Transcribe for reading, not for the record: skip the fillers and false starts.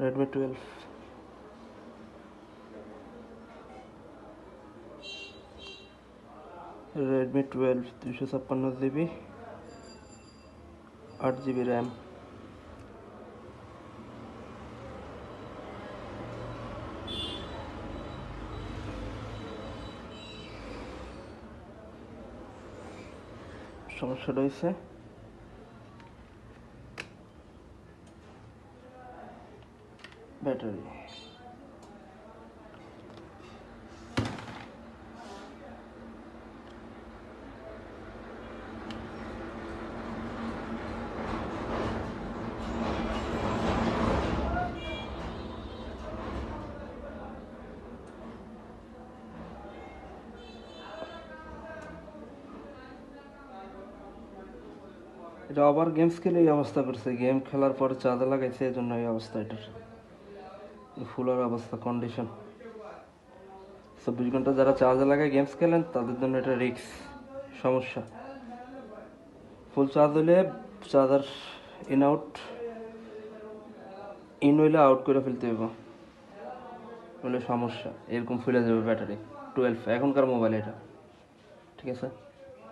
Redmi 12 256 GB 8 GB RAM. সমস্যা রয়েছে battery. এটা আবার গেমস খেলে এই অবস্থা করছে, গেম খেলার পর চার্জে লাগাইছে, এই জন্য এই অবস্থা। এটার ফুলার অবস্থা কন্ডিশন। 24 ঘন্টা যারা চার্জে লাগায় গেমস খেলেন তাদের জন্য এটা রিস্ক সমস্যা। ফুল চার্জ হলে চার্জার ইন হইলে আউট করে ফেলতে হবে, হলে সমস্যা, এরকম ফুলে যাবে ব্যাটারি। 12 এখনকার মোবাইল এটা, ঠিক আছে।